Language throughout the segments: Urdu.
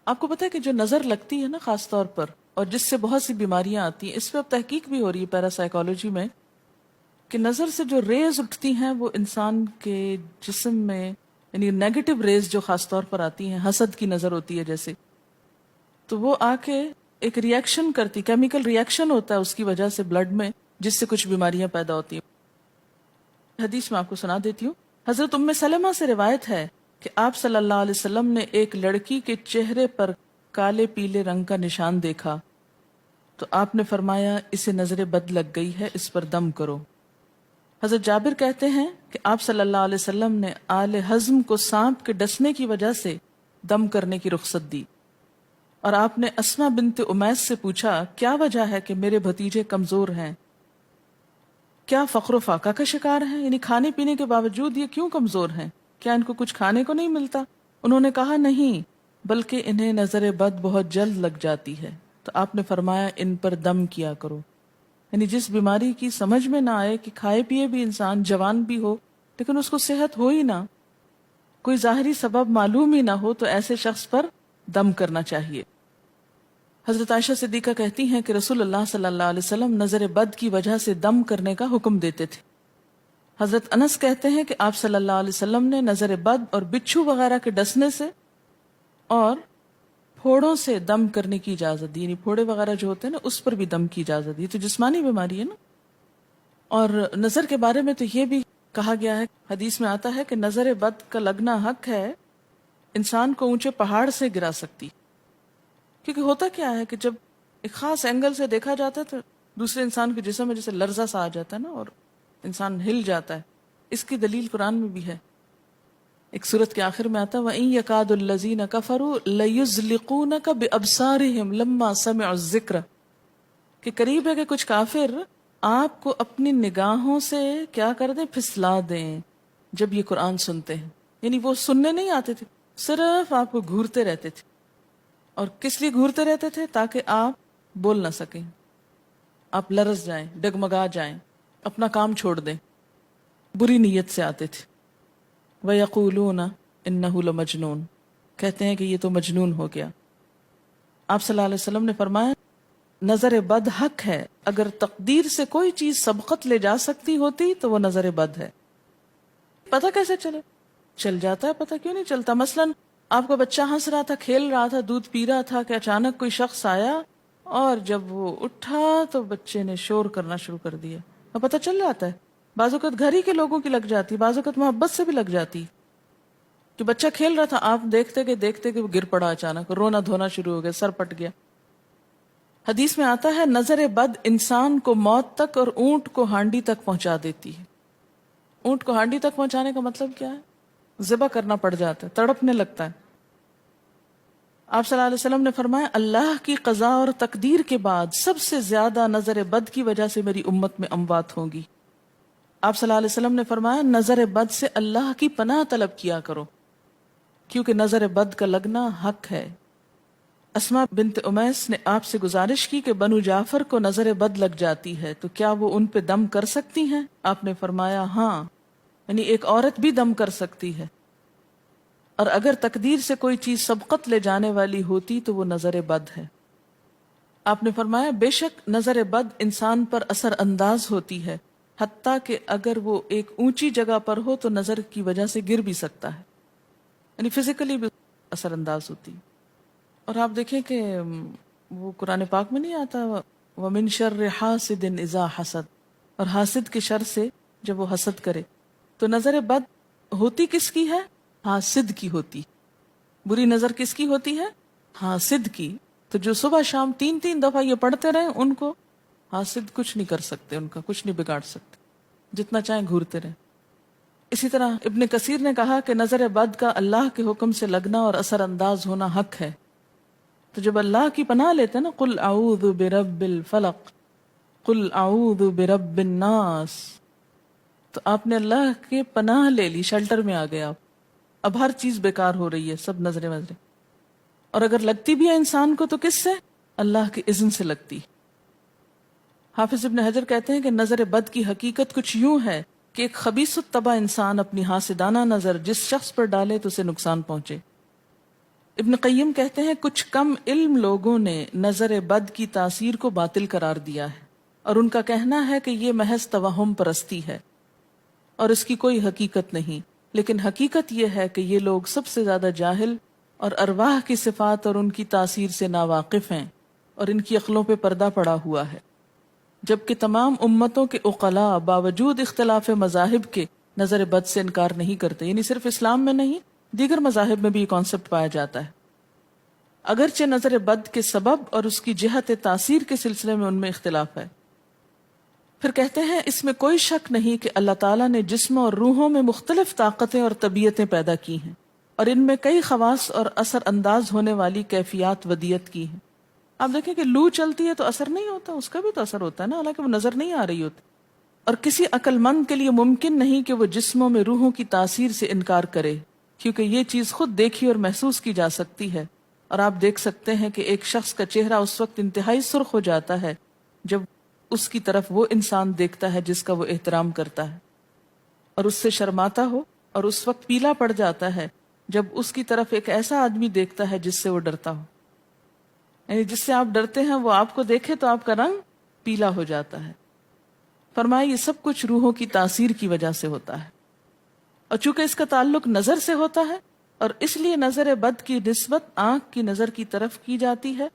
آپ کو پتہ ہے کہ جو نظر لگتی ہے نا خاص طور پر، اور جس سے بہت سی بیماریاں آتی ہیں، اس پہ اب تحقیق بھی ہو رہی ہے پیراسائیکالوجی میں، کہ نظر سے جو ریز اٹھتی ہیں وہ انسان کے جسم میں، یعنی نیگیٹو ریز جو خاص طور پر آتی ہیں، حسد کی نظر ہوتی ہے جیسے، تو وہ آ کے ایک ریئیکشن کرتی، کیمیکل ریئیکشن ہوتا ہے اس کی وجہ سے بلڈ میں، جس سے کچھ بیماریاں پیدا ہوتی ہیں۔ حدیث میں آپ کو سنا دیتی ہوں۔ حضرت ام سلمہ سے روایت ہے کہ آپ صلی اللہ علیہ وسلم نے ایک لڑکی کے چہرے پر کالے پیلے رنگ کا نشان دیکھا تو آپ نے فرمایا اسے نظر بد لگ گئی ہے، اس پر دم کرو۔ حضرت جابر کہتے ہیں کہ آپ صلی اللہ علیہ وسلم نے آل حزم کو سانپ کے ڈسنے کی وجہ سے دم کرنے کی رخصت دی، اور آپ نے اسما بنت امیس سے پوچھا کیا وجہ ہے کہ میرے بھتیجے کمزور ہیں، کیا فقر و فاقہ کا شکار ہیں، یعنی کھانے پینے کے باوجود یہ کیوں کمزور ہیں، کیا ان کو کچھ کھانے کو نہیں ملتا؟ انہوں نے کہا نہیں، بلکہ انہیں نظر بد بہت جلد لگ جاتی ہے، تو آپ نے فرمایا ان پر دم کیا کرو۔ یعنی جس بیماری کی سمجھ میں نہ آئے کہ کھائے پیے بھی انسان جوان بھی ہو لیکن اس کو صحت ہو ہی نہ، کوئی ظاہری سبب معلوم ہی نہ ہو، تو ایسے شخص پر دم کرنا چاہیے۔ حضرت عائشہ صدیقہ کہتی ہیں کہ رسول اللہ صلی اللہ علیہ وسلم نظر بد کی وجہ سے دم کرنے کا حکم دیتے تھے۔ حضرت انس کہتے ہیں کہ آپ صلی اللہ علیہ وسلم نے نظر بد اور بچھو وغیرہ کے ڈسنے سے اور پھوڑوں سے دم کرنے کی اجازت دی، یعنی پھوڑے وغیرہ جو ہوتے ہیں نا اس پر بھی دم کی اجازت دی، تو جسمانی بیماری ہے نا۔ اور نظر کے بارے میں تو یہ بھی کہا گیا ہے، حدیث میں آتا ہے کہ نظر بد کا لگنا حق ہے، انسان کو اونچے پہاڑ سے گرا سکتی، کیونکہ ہوتا کیا ہے کہ جب ایک خاص اینگل سے دیکھا جاتا ہے تو دوسرے انسان کے جسم میں جیسے لرزہ سا آ جاتا ہے نا، اور انسان ہل جاتا ہے۔ اس کی دلیل قرآن میں بھی ہے، ایک سورت کے آخر میں آتا ہے وَإِن يَكَادُ الَّذِينَ كَفَرُوا لَيُزْلِقُونَكَ بِأَبْصَارِهِمْ لَمَّا سَمِعُوا الذِّكْرَ، کہ قریب ہے کہ کچھ کافر آپ کو اپنی نگاہوں سے کیا کر دیں، پھسلا دیں جب یہ قرآن سنتے ہیں۔ یعنی وہ سننے نہیں آتے تھے، صرف آپ کو گھورتے رہتے تھے۔ اور کس لیے گھورتے رہتے تھے؟ تاکہ آپ بول نہ سکیں، آپ لرز جائیں، ڈگمگا جائیں، اپنا کام چھوڑ دیں، بری نیت سے آتے تھے۔ وَيَقُولُونَ إِنَّهُ لَمَجْنُونَ، کہتے ہیں کہ یہ تو مجنون ہو گیا۔ آپ صلی اللہ علیہ وسلم نے فرمایا نظر بد حق ہے، اگر تقدیر سے کوئی چیز سبقت لے جا سکتی ہوتی تو وہ نظر بد ہے۔ پتہ کیسے چلے؟ چل جاتا ہے، پتہ کیوں نہیں چلتا؟ مثلاً آپ کا بچہ ہنس رہا تھا، کھیل رہا تھا، دودھ پی رہا تھا کہ اچانک کوئی شخص آیا اور جب وہ اٹھا تو بچے نے شور کرنا شروع کر دیا، اور پتہ چل جاتا ہے۔ بعض اوقات گھر ہی کے لوگوں کی لگ جاتی، بعض اوقات محبت سے بھی لگ جاتی، کہ بچہ کھیل رہا تھا، آپ دیکھتے کہ وہ گر پڑا، اچانک رونا دھونا شروع ہو گیا، سر پٹ گیا۔ حدیث میں آتا ہے نظر بد انسان کو موت تک اور اونٹ کو ہانڈی تک پہنچا دیتی ہے۔ اونٹ کو ہانڈی تک پہنچانے کا مطلب کیا ہے؟ ذبح کرنا پڑ جاتا ہے، تڑپنے لگتا ہے۔ آپ صلی اللہ علیہ وسلم نے فرمایا اللہ کی قضاء اور تقدیر کے بعد سب سے زیادہ نظر بد کی وجہ سے میری امت میں اموات ہوں گی۔ آپ صلی اللہ علیہ وسلم نے فرمایا نظر بد سے اللہ کی پناہ طلب کیا کرو، کیونکہ نظر بد کا لگنا حق ہے۔ اسما بنت امیس نے آپ سے گزارش کی کہ بنو جعفر کو نظر بد لگ جاتی ہے تو کیا وہ ان پہ دم کر سکتی ہیں؟ آپ نے فرمایا ہاں، یعنی ایک عورت بھی دم کر سکتی ہے، اور اگر تقدیر سے کوئی چیز سبقت لے جانے والی ہوتی تو وہ نظر بد ہے۔ آپ نے فرمایا بے شک نظر بد انسان پر اثر انداز ہوتی ہے، حتیٰ کہ اگر وہ ایک اونچی جگہ پر ہو تو نظر کی وجہ سے گر بھی سکتا ہے، یعنی فزیکلی بھی اثر انداز ہوتی۔ اور آپ دیکھیں کہ وہ قرآن پاک میں نہیں آتا وَمِن شَرِّ حَاسِدٍ إِذَا حَسَد، اور حاسد کے شر سے جب وہ حسد کرے، تو نظر بد ہوتی کس کی ہے؟ حاسد کی ہوتی۔ بری نظر کس کی ہوتی ہے؟ حاسد کی۔ تو جو صبح شام 3 دفعہ یہ پڑھتے رہیں ان کو حاسد کچھ نہیں کر سکتے، ان کا کچھ نہیں بگاڑ سکتے، جتنا چاہیں گھورتے رہیں۔ اسی طرح ابن کثیر نے کہا کہ نظر بد کا اللہ کے حکم سے لگنا اور اثر انداز ہونا حق ہے۔ تو جب اللہ کی پناہ لیتے ہیں نا قل اعوذ برب الفلق، قل اعوذ برب الناس، تو آپ نے اللہ کے پناہ لے لی، شیلٹر میں آ گئے آپ۔ اب ہر چیز بیکار ہو رہی ہے، سب نظریں وظریں، اور اگر لگتی بھی ہے انسان کو تو کس سے؟ اللہ کے اذن سے لگتی۔ حافظ ابن حجر کہتے ہیں کہ نظر بد کی حقیقت کچھ یوں ہے کہ ایک خبیث الطبع انسان اپنی حاسدانہ نظر جس شخص پر ڈالے تو اسے نقصان پہنچے۔ ابن قیم کہتے ہیں کچھ کم علم لوگوں نے نظر بد کی تاثیر کو باطل قرار دیا ہے، اور ان کا کہنا ہے کہ یہ محض توہم پرستی ہے اور اس کی کوئی حقیقت نہیں، لیکن حقیقت یہ ہے کہ یہ لوگ سب سے زیادہ جاہل اور ارواح کی صفات اور ان کی تاثیر سے ناواقف ہیں، اور ان کی عقلوں پہ پردہ پڑا ہوا ہے، جبکہ تمام امتوں کے عقلاء باوجود اختلاف مذاہب کے نظر بد سے انکار نہیں کرتے. یعنی صرف اسلام میں نہیں، دیگر مذاہب میں بھی یہ کانسیپٹ پایا جاتا ہے، اگرچہ نظر بد کے سبب اور اس کی جہت تاثیر کے سلسلے میں ان میں اختلاف ہے. پھر کہتے ہیں اس میں کوئی شک نہیں کہ اللہ تعالیٰ نے جسم اور روحوں میں مختلف طاقتیں اور طبیعتیں پیدا کی ہیں، اور ان میں کئی خواص اور اثر انداز ہونے والی کیفیات ودیت کی ہیں. آپ دیکھیں کہ لو چلتی ہے تو اثر نہیں ہوتا، اس کا بھی تو اثر ہوتا ہے نا، حالانکہ وہ نظر نہیں آ رہی ہوتی. اور کسی عقل مند کے لیے ممکن نہیں کہ وہ جسموں میں روحوں کی تاثیر سے انکار کرے، کیونکہ یہ چیز خود دیکھی اور محسوس کی جا سکتی ہے. اور آپ دیکھ سکتے ہیں کہ ایک شخص کا چہرہ اس وقت انتہائی سرخ ہو جاتا ہے جب اس کی طرف وہ انسان دیکھتا ہے جس کا وہ احترام کرتا ہے، اور اس سے شرماتا ہو، اور اس وقت پیلا پڑ جاتا ہے جب اس کی طرف ایک ایسا آدمی دیکھتا ہے جس سے وہ ڈرتا ہو. یعنی جس سے آپ ڈرتے ہیں وہ آپ کو دیکھے تو آپ کا رنگ پیلا ہو جاتا ہے. فرمایا یہ سب کچھ روحوں کی تاثیر کی وجہ سے ہوتا ہے، اور چونکہ اس کا تعلق نظر سے ہوتا ہے اور اس لیے نظر بد کی نسبت آنکھ کی نظر کی طرف کی جاتی ہے،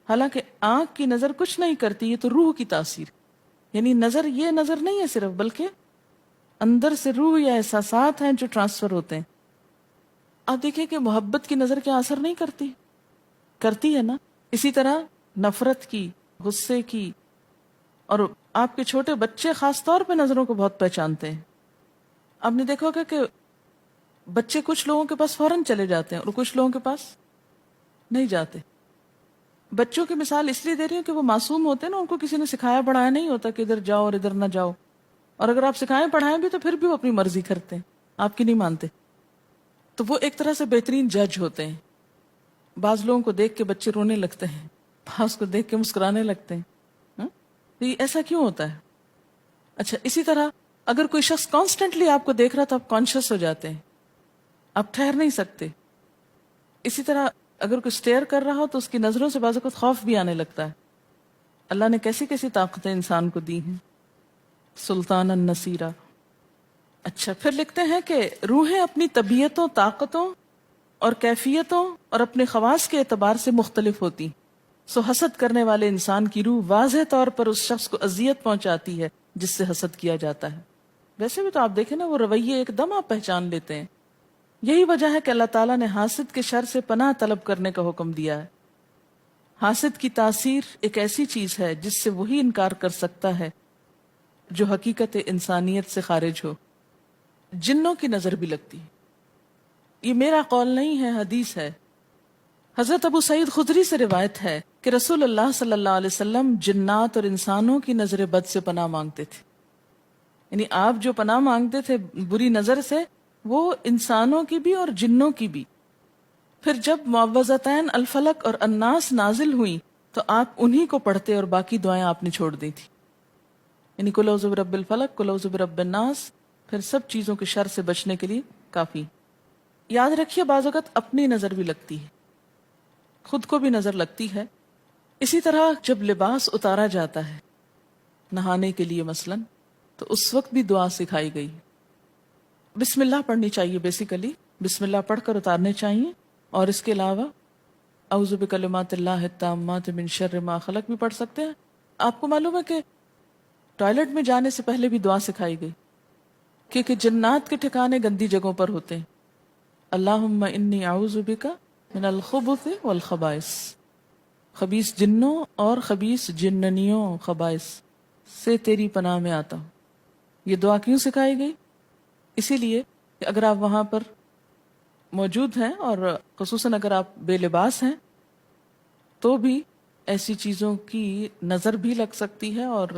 حالانکہ آنکھ کی نظر کچھ نہیں کرتی، یہ تو روح کی تاثیر. یعنی نظر یہ نظر نہیں ہے صرف، بلکہ اندر سے روح یا احساسات ہیں جو ٹرانسفر ہوتے ہیں. آپ دیکھیں کہ محبت کی نظر کیا اثر نہیں کرتی؟ کرتی ہے نا. اسی طرح نفرت کی، غصے کی، اور آپ کے چھوٹے بچے خاص طور پہ نظروں کو بہت پہچانتے ہیں. آپ نے دیکھا ہوگا کہ بچے کچھ لوگوں کے پاس فوراً چلے جاتے ہیں اور کچھ لوگوں کے پاس نہیں جاتے. بچوں کی مثال اس لیے دے رہی ہوں کہ وہ معصوم ہوتے ہیں نا، ان کو کسی نے سکھایا پڑھایا نہیں ہوتا کہ ادھر جاؤ اور ادھر نہ جاؤ، اور اگر آپ سکھائیں پڑھائیں بھی تو پھر بھی وہ اپنی مرضی کرتے ہیں، آپ کی نہیں مانتے. تو وہ ایک طرح سے بہترین جج ہوتے ہیں. بعض لوگوں کو دیکھ کے بچے رونے لگتے ہیں، بعض کو دیکھ کے مسکرانے لگتے ہیں. تو یہ ایسا کیوں ہوتا ہے؟ اچھا، اسی طرح اگر کوئی شخص کانسٹنٹلی آپ کو دیکھ رہا تو آپ کانشیس ہو جاتے ہیں، آپ ٹھہر نہیں سکتے. اسی طرح اگر کوئی سٹیئر کر رہا ہو تو اس کی نظروں سے بعض اوقات خوف بھی آنے لگتا ہے. اللہ نے کیسی کیسی طاقتیں انسان کو دی ہیں. سلطان النصیرہ. اچھا، پھر لکھتے ہیں کہ روحیں اپنی طبیعتوں، طاقتوں اور کیفیتوں اور اپنے خواص کے اعتبار سے مختلف ہوتی. سو حسد کرنے والے انسان کی روح واضح طور پر اس شخص کو اذیت پہنچاتی ہے جس سے حسد کیا جاتا ہے. ویسے بھی تو آپ دیکھیں نا، وہ رویے ایک دم آپ پہچان لیتے ہیں. یہی وجہ ہے کہ اللہ تعالیٰ نے حاسد کے شر سے پناہ طلب کرنے کا حکم دیا ہے. حاسد کی تاثیر ایک ایسی چیز ہے جس سے وہی انکار کر سکتا ہے جو حقیقت انسانیت سے خارج ہو. جنوں کی نظر بھی لگتی ہے. یہ میرا قول نہیں ہے، حدیث ہے. حضرت ابو سعید خدری سے روایت ہے کہ رسول اللہ صلی اللہ علیہ وسلم جنات اور انسانوں کی نظر بد سے پناہ مانگتے تھے. یعنی آپ جو پناہ مانگتے تھے بری نظر سے، وہ انسانوں کی بھی اور جنوں کی بھی. پھر جب معوذتین الفلق اور الناس نازل ہوئیں تو آپ انہی کو پڑھتے اور باقی دعائیں آپ نے چھوڑ دی تھی. یعنی قل اعوذ برب الفلق، قل اعوذ برب الناس، پھر سب چیزوں کے شر سے بچنے کے لیے کافی. یاد رکھیے بعض اوقات اپنی نظر بھی لگتی ہے، خود کو بھی نظر لگتی ہے. اسی طرح جب لباس اتارا جاتا ہے نہانے کے لیے مثلاً، تو اس وقت بھی دعا سکھائی گئی. بسم اللہ پڑھنی چاہیے، بیسیکلی بسم اللہ پڑھ کر اتارنے چاہیے. اور اس کے علاوہ اعوذ بکلمات اللہ التامات من شر ما خلق بھی پڑھ سکتے ہیں. آپ کو معلوم ہے کہ ٹوائلٹ میں جانے سے پہلے بھی دعا سکھائی گئی، کیونکہ جنات کے ٹھکانے گندی جگہوں پر ہوتے ہیں. اللہم انی اعوذ بک من الخبث والخبائث، خبیث جنوں اور خبیث جننیوں، خبائث سے تیری پناہ میں آتا ہوں. یہ دعا کیوں سکھائی گئی؟ اسی لیے کہ اگر آپ وہاں پر موجود ہیں اور خصوصاً اگر آپ بے لباس ہیں تو بھی ایسی چیزوں کی نظر بھی لگ سکتی ہے اور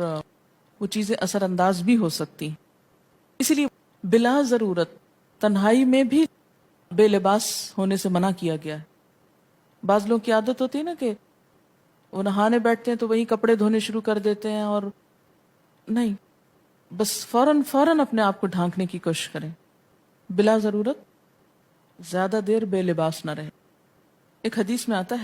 وہ چیزیں اثر انداز بھی ہو سکتی ہیں. اسی لیے بلا ضرورت تنہائی میں بھی بے لباس ہونے سے منع کیا گیا ہے. بعض لوگوں کی عادت ہوتی ہے نا کہ وہ نہانے بیٹھتے ہیں تو وہی کپڑے دھونے شروع کر دیتے ہیں، اور نہیں، بس فوراً اپنے آپ کو ڈھانکنے کی کوشش کریں. بلا ضرورت زیادہ دیر بے لباس نہ رہے. ایک حدیث میں آتا ہے